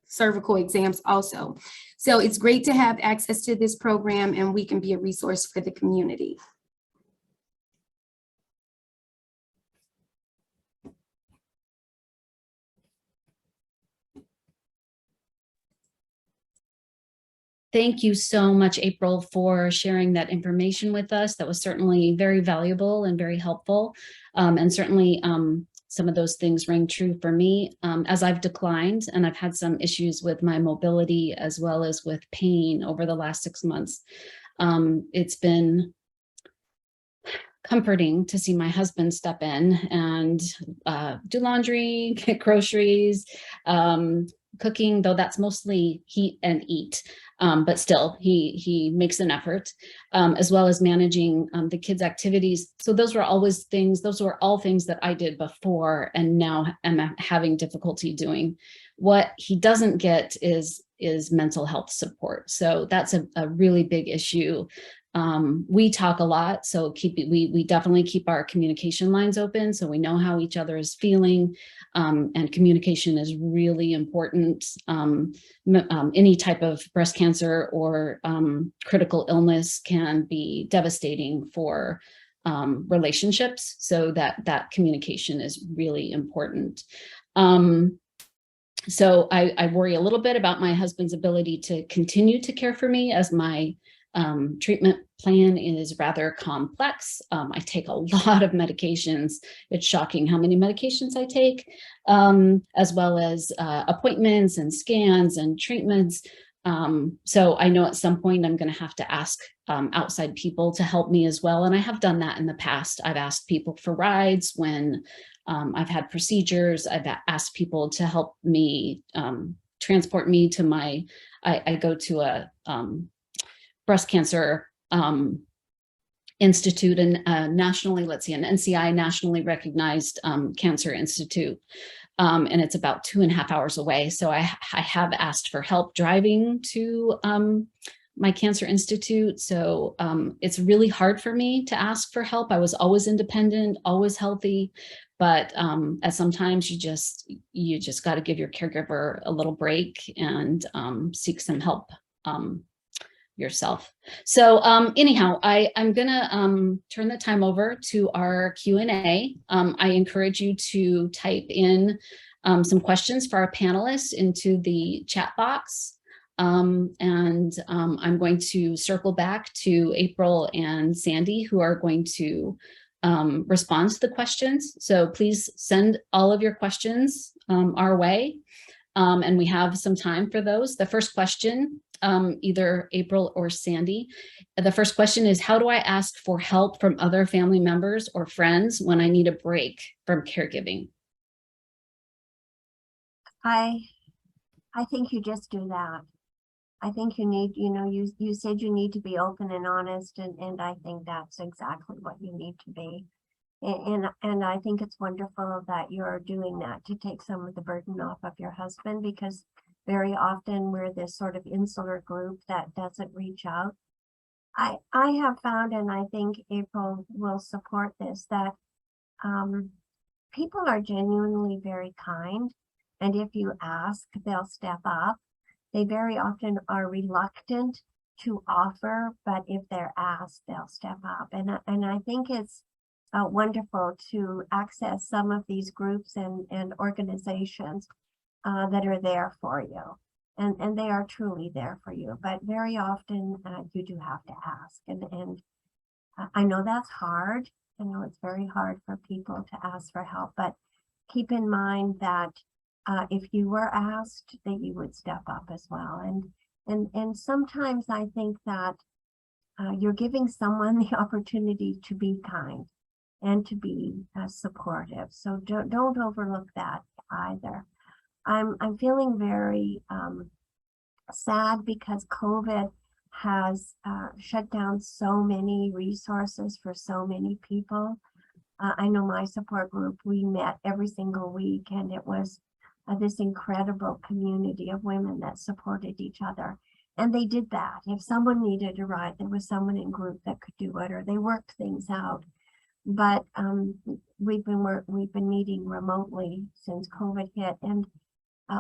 cervical exams also. So it's great to have access to this program, and we can be a resource for the community. Thank you so much, April, for sharing that information with us. That was certainly very valuable and very helpful. And certainly some of those things rang true for me as I've declined, and I've had some issues with my mobility as well as with pain over the last 6 months. It's been comforting to see my husband step in and do laundry, get groceries, cooking, though that's mostly heat and eat. But still, he makes an effort, as well as managing the kids' activities. So those were all things that I did before, and now am having difficulty doing. What he doesn't get is mental health support. So that's a really big issue. We talk a lot, so we definitely keep our communication lines open so we know how each other is feeling, and communication is really important. Any type of breast cancer or critical illness can be devastating for relationships, so that communication is really important. So I worry a little bit about my husband's ability to continue to care for me, as my treatment plan is rather complex. I take a lot of medications. It's shocking how many medications I take, as well as appointments and scans and treatments. So I know at some point I'm going to have to ask outside people to help me as well. And I have done that in the past. I've asked people for rides when I've had procedures. I've asked people to help me transport me to I go to a breast cancer institute, and nationally, an NCI, nationally recognized cancer institute. And it's about 2.5 hours away. So I have asked for help driving to my cancer institute. So it's really hard for me to ask for help. I was always independent, always healthy, but at sometimes you just got to give your caregiver a little break and seek some help yourself. So anyhow, I'm gonna turn the time over to our Q&A. I encourage you to type in some questions for our panelists into the chat box. I'm going to circle back to April and Sandy, who are going to respond to the questions. So please send all of your questions our way. And we have some time for those. The first question, either April or Sandy. The first question is, how do I ask for help from other family members or friends when I need a break from caregiving? I think you just do that. I think you need, you said you need to be open and honest, and I think that's exactly what you need to be. And I think it's wonderful that you're doing that to take some of the burden off of your husband, because very often we're this sort of insular group that doesn't reach out. I have found, and I think April will support this, that people are genuinely very kind. And if you ask, they'll step up. They very often are reluctant to offer, but if they're asked, they'll step up. And I think it's wonderful to access some of these groups and organizations that are there for you. And they are truly there for you. But very often you do have to ask. And I know that's hard. I know it's very hard for people to ask for help. But keep in mind that if you were asked, that you would step up as well. And sometimes I think that you're giving someone the opportunity to be kind and to be supportive. So don't overlook that either. I'm feeling very sad because COVID has shut down so many resources for so many people. I know my support group, we met every single week, and it was this incredible community of women that supported each other. And they did that. If someone needed a ride, there was someone in group that could do it, or they worked things out. But we've been meeting remotely since COVID hit, and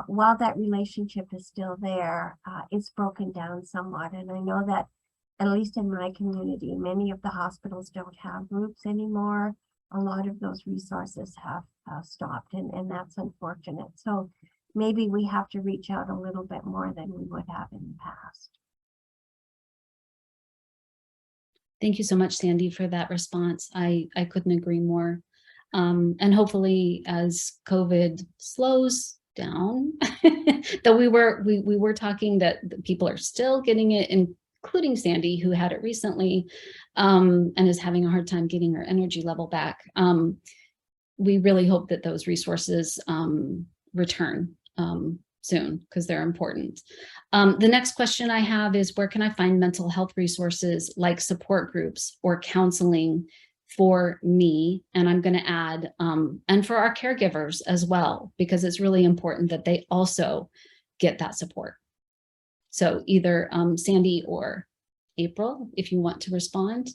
while that relationship is still there, it's broken down somewhat. And I know that, at least in my community, many of the hospitals don't have groups anymore. A lot of those resources have stopped, and that's unfortunate. So maybe we have to reach out a little bit more than we would have in the past. Thank you so much, Sandy, for that response. I couldn't agree more. And hopefully as COVID slows down, though we were talking that people are still getting it, including Sandy, who had it recently, and is having a hard time getting her energy level back. We really hope that those resources return soon, because they're important. The next question I have is, where can I find mental health resources like support groups or counseling for me? And I'm going to add, and for our caregivers as well, because it's really important that they also get that support. So either Sandy or April, if you want to respond.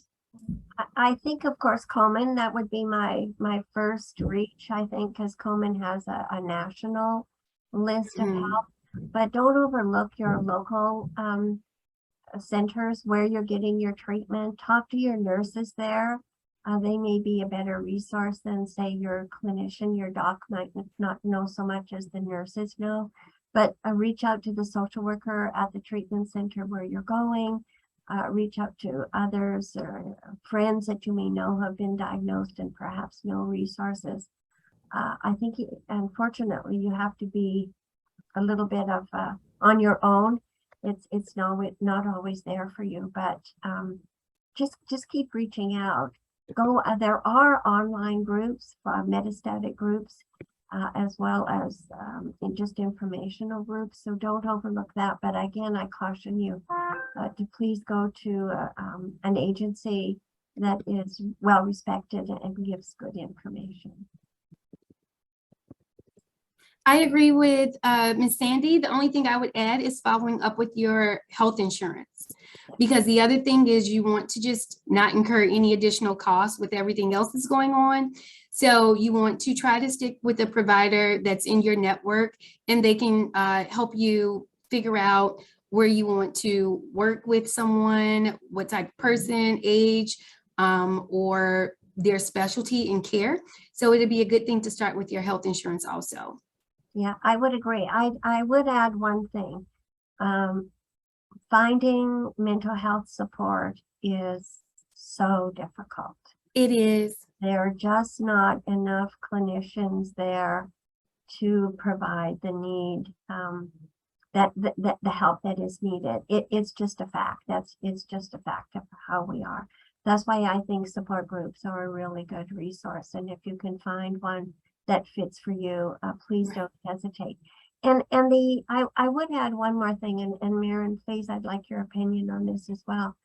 I think, of course, Komen, that would be my first reach, I think, because Komen has a national list of help. But don't overlook your local centers where you're getting your treatment. Talk to your nurses there. They may be a better resource than, say, your clinician. Your doc might not know so much as the nurses know. But reach out to the social worker at the treatment center where you're going. Reach out to others or friends that you may know have been diagnosed and perhaps know resources. I think, unfortunately, you have to be a little bit of on your own. It's not always there for you, but just keep reaching out. There are online groups, metastatic groups, as well as just informational groups. So don't overlook that. But again, I caution you to please go to an agency that is well respected and gives good information. I agree with Ms. Sandy. The only thing I would add is following up with your health insurance, because the other thing is you want to just not incur any additional costs with everything else that's going on. So you want to try to stick with a provider that's in your network, and they can help you figure out where you want to work with someone, what type of person, age, or their specialty in care. So it'd be a good thing to start with your health insurance also. Yeah, I would agree. I would add one thing. Finding mental health support is so difficult. It is. There are just not enough clinicians there to provide the need, the help that is needed. It's just a fact. It's just a fact of how we are. That's why I think support groups are a really good resource. And if you can find one that fits for you, please don't hesitate. And I would add one more thing, and Maren, please, I'd like your opinion on this as well.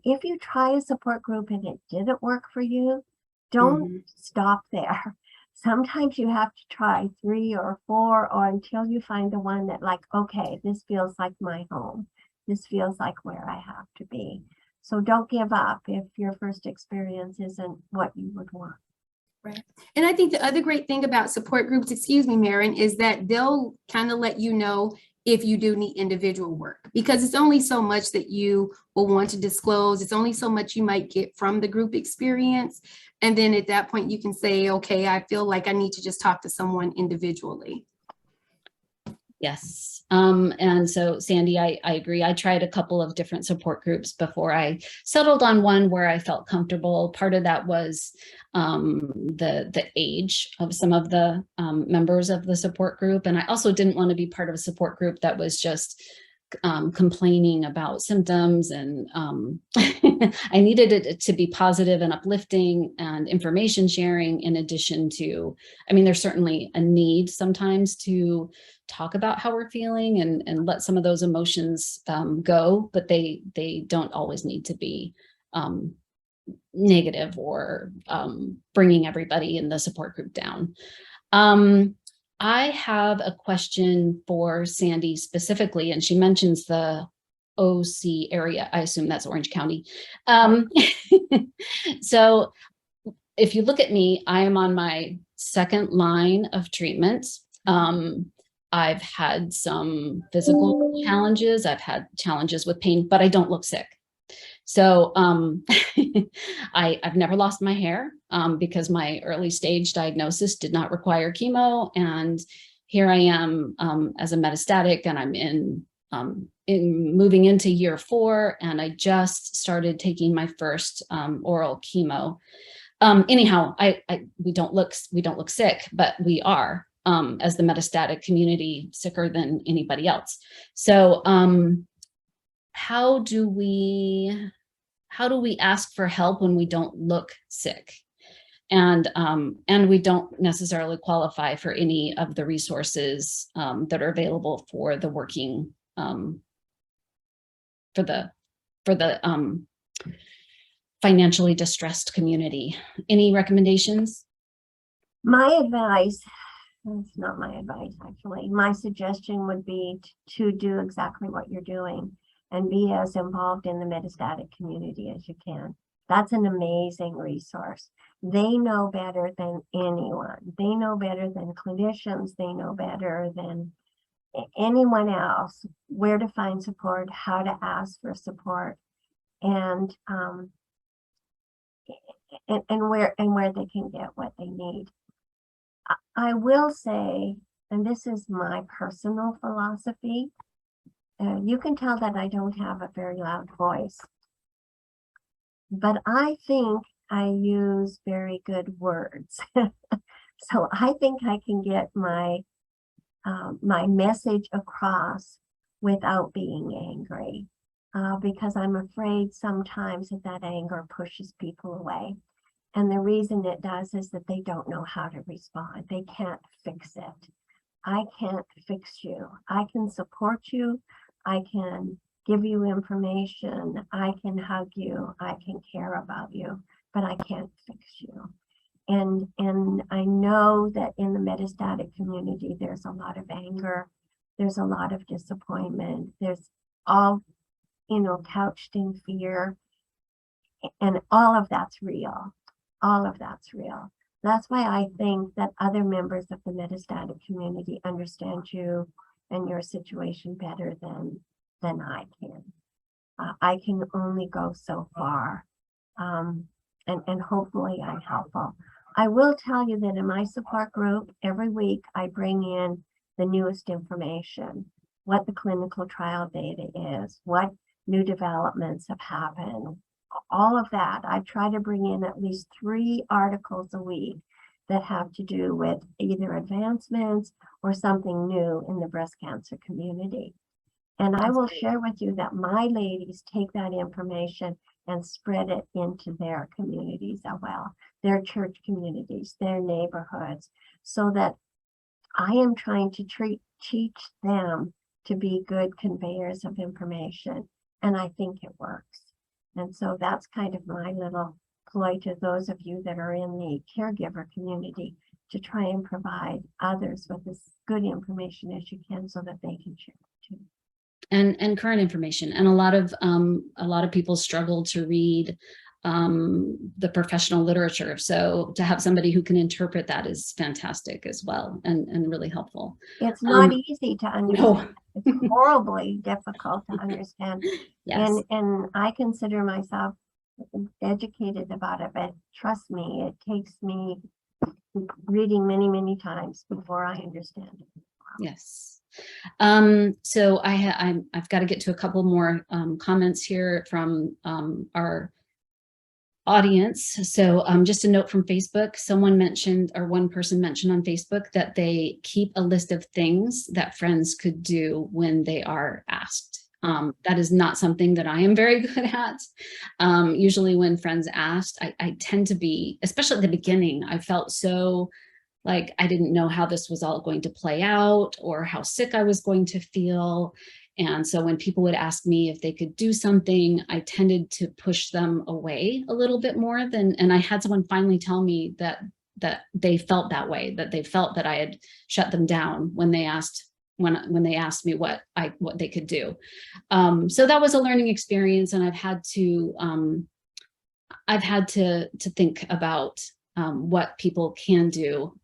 If you try a support group and it didn't work for you, don't stop there. Sometimes you have to try 3 or 4 or until you find the one that, like, okay, this feels like my home. This feels like where I have to be. So don't give up if your first experience isn't what you would want. Right. And I think the other great thing about support groups, excuse me, Maren, is that they'll kind of let you know if you do need individual work, because it's only so much that you will want to disclose. It's only so much you might get from the group experience. And then at that point, you can say, okay, I feel like I need to just talk to someone individually. Yes. And so Sandy, I agree. I tried a couple of different support groups before I settled on one where I felt comfortable. Part of that was the age of some of the members of the support group. And I also didn't want to be part of a support group that was just complaining about symptoms, and I needed it to be positive and uplifting and information sharing, in addition to, I mean, there's certainly a need sometimes to talk about how we're feeling and let some of those emotions go, but they don't always need to be negative or bringing everybody in the support group down. I have a question for Sandy specifically, and she mentions the OC area. I assume that's Orange County. So if you look at me, I am on my second line of treatment. I've had some physical challenges. I've had challenges with pain, but I don't look sick. So I've never lost my hair because my early stage diagnosis did not require chemo. And here I am as a metastatic, and I'm in in moving into year 4, and I just started taking my first oral chemo. Anyhow, we don't look sick, but we are, as the metastatic community, sicker than anybody else. So how do we ask for help when we don't look sick? And we don't necessarily qualify for any of the resources that are available for the working, for the financially distressed community. Any recommendations? My advice, it's not my advice actually, my suggestion would be to do exactly what you're doing and be as involved in the metastatic community as you can. That's an amazing resource. They know better than anyone. They know better than clinicians. They know better than anyone else where to find support, how to ask for support, and where they can get what they need. I will say, and this is my personal philosophy, you can tell that I don't have a very loud voice, but I think I use very good words. So I think I can get my message across without being angry, because I'm afraid sometimes that anger pushes people away. And the reason it does is that they don't know how to respond. They can't fix it. I can't fix you. I can support you. I can give you information. I can hug you. I can care about you, but I can't fix you. And I know that in the metastatic community, there's a lot of anger. There's a lot of disappointment. There's all, couched in fear. And all of that's real. All of that's real. That's why I think that other members of the metastatic community understand you and your situation better than I can. I can only go so far, and hopefully I'm helpful. I will tell you that in my support group, every week I bring in the newest information, what the clinical trial data is, what new developments have happened, all of that. I try to bring in at least 3 articles a week that have to do with either advancements or something new in the breast cancer community. And I will share with you that my ladies take that information and spread it into their communities as well, their church communities, their neighborhoods, so that I am trying to teach them to be good conveyors of information. And I think it works. And so that's kind of my little ploy to those of you that are in the caregiver community, to try and provide others with as good information as you can so that they can share it too. And current information. And a lot of people struggle to read the professional literature. So to have somebody who can interpret that is fantastic as well, and really helpful. It's not easy to understand. No. It's horribly difficult to understand. Yes. And I consider myself educated about it, but trust me, it takes me reading many, many times before I understand it. Yes. So I've got to get to a couple more comments here from our audience. So just a note from Facebook, someone mentioned, or one person mentioned on Facebook, that they keep a list of things that friends could do when they are asked. That is not something that I am very good at. Usually when friends asked, I tend to be, especially at the beginning, I felt so like I didn't know how this was all going to play out or how sick I was going to feel. And so when people would ask me if they could do something, I tended to push them away a little bit more than, and I had someone finally tell me that they felt that way, that they felt that I had shut them down when they asked me what they could do. So that was a learning experience, and I've had to think about what people can do.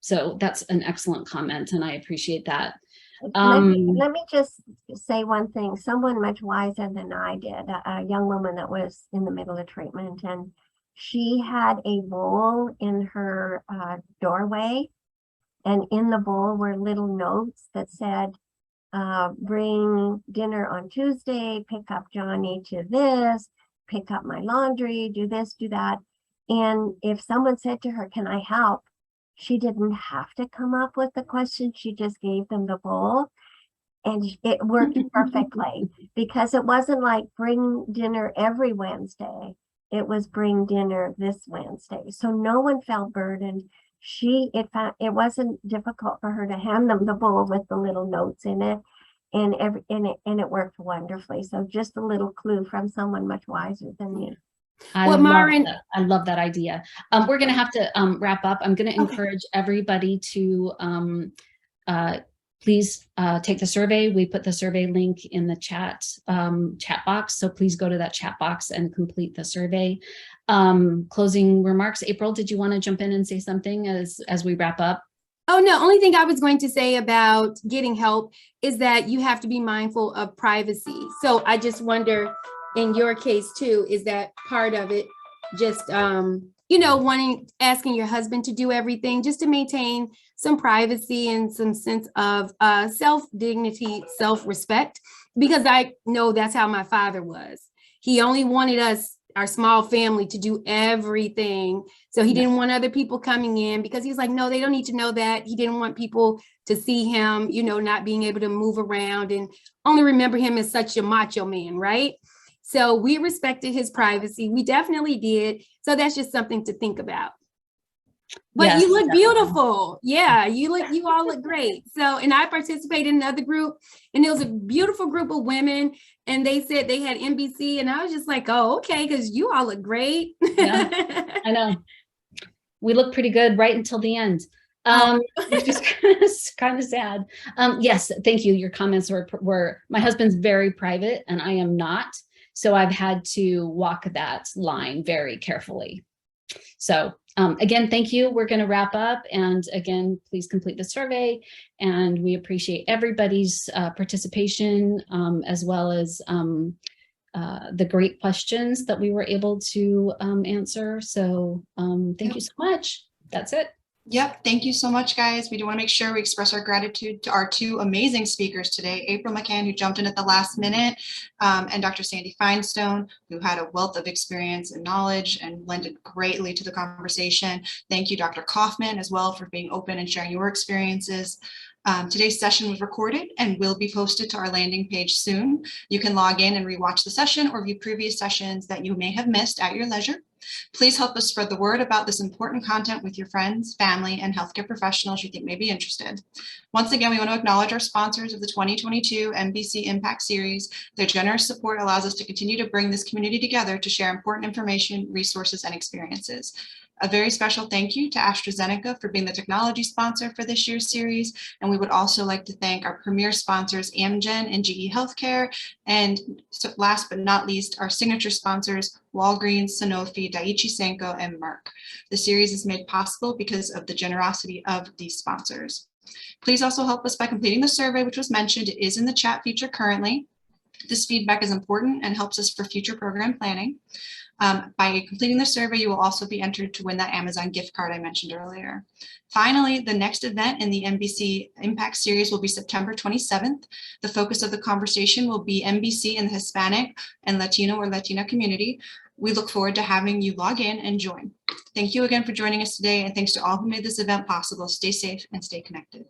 So that's an excellent comment, and I appreciate that. Let me just say one thing. Someone much wiser than I did, a young woman that was in the middle of treatment, and she had a bowl in her doorway, and in the bowl were little notes that said, bring dinner on Tuesday, pick up Johnny to this, pick up my laundry, do this, do that. And if someone said to her, can I help? She didn't have to come up with the question. She just gave them the bowl. And it worked perfectly because it wasn't like bring dinner every Wednesday. It was bring dinner this Wednesday. So no one felt burdened. It wasn't difficult for her to hand them the bowl with the little notes in it. And it worked wonderfully. So just a little clue from someone much wiser than me. I love that idea. We're going to have to wrap up. I'm going to encourage everybody to please take the survey. We put the survey link in the chat box. So please go to that chat box and complete the survey. Closing remarks. April, did you want to jump in and say something as we wrap up? Oh, no, only thing I was going to say about getting help is that you have to be mindful of privacy. So I just wonder, in your case too, is that part of it just, asking your husband to do everything just to maintain some privacy and some sense of self-dignity, self-respect, because I know that's how my father was. He only wanted us, our small family, to do everything. So he didn't want other people coming in because he was like, no, they don't need to know that. He didn't want people to see him, not being able to move around and only remember him as such a macho man, right? So we respected his privacy. We definitely did. So that's just something to think about. But yes, you look beautiful. Yeah, you all look great. So, and I participated in another group, and it was a beautiful group of women, and they said they had MBC, and I was just like, oh, okay, because you all look great. Yeah, I know. We look pretty good right until the end. Which is kind of sad. Yes, thank you. Your comments were, my husband's very private and I am not. So I've had to walk that line very carefully. So again, thank you. We're going to wrap up. And again, please complete the survey. And we appreciate everybody's participation, as well as the great questions that we were able to answer. So thank you so much. That's it. Yep. Thank you so much, guys. We do want to make sure we express our gratitude to our two amazing speakers today, April McCann, who jumped in at the last minute, and Dr. Sandy Feinstone, who had a wealth of experience and knowledge and lended greatly to the conversation. Thank you, Dr. Kaufman, as well, for being open and sharing your experiences. Today's session was recorded and will be posted to our landing page soon. You can log in and rewatch the session or view previous sessions that you may have missed at your leisure. Please help us spread the word about this important content with your friends, family, and healthcare professionals you think may be interested. Once again, we want to acknowledge our sponsors of the 2022 MBC Impact Series. Their generous support allows us to continue to bring this community together to share important information, resources, and experiences. A very special thank you to AstraZeneca for being the technology sponsor for this year's series. And we would also like to thank our premier sponsors, Amgen and GE Healthcare. And last but not least, our signature sponsors, Walgreens, Sanofi, Daiichi Sankyo, and Merck. The series is made possible because of the generosity of these sponsors. Please also help us by completing the survey, which was mentioned. It is in the chat feature currently. This feedback is important and helps us for future program planning. By completing the survey, you will also be entered to win that Amazon gift card I mentioned earlier. Finally, the next event in the MBC Impact Series will be September 27th. The focus of the conversation will be MBC in the Hispanic and Latino or Latina community. We look forward to having you log in and join. Thank you again for joining us today, and thanks to all who made this event possible. Stay safe and stay connected.